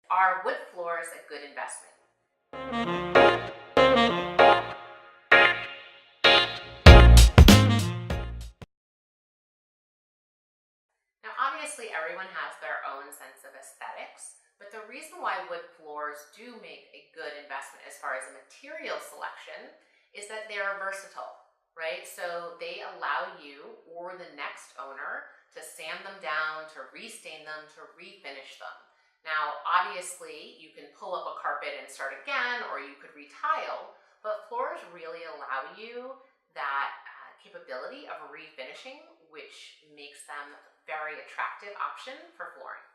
Are wood floors a good investment? Now, obviously, everyone has their own sense of aesthetics, but the reason why wood floors do make a good investment as far as a material selection is that they are versatile, right? So they allow you or the next owner to sand them down, to restain them, to refinish them. Now, obviously, you can pull up a carpet and start again, or you could retile, but floors really allow you that capability of refinishing, which makes them very attractive option for flooring.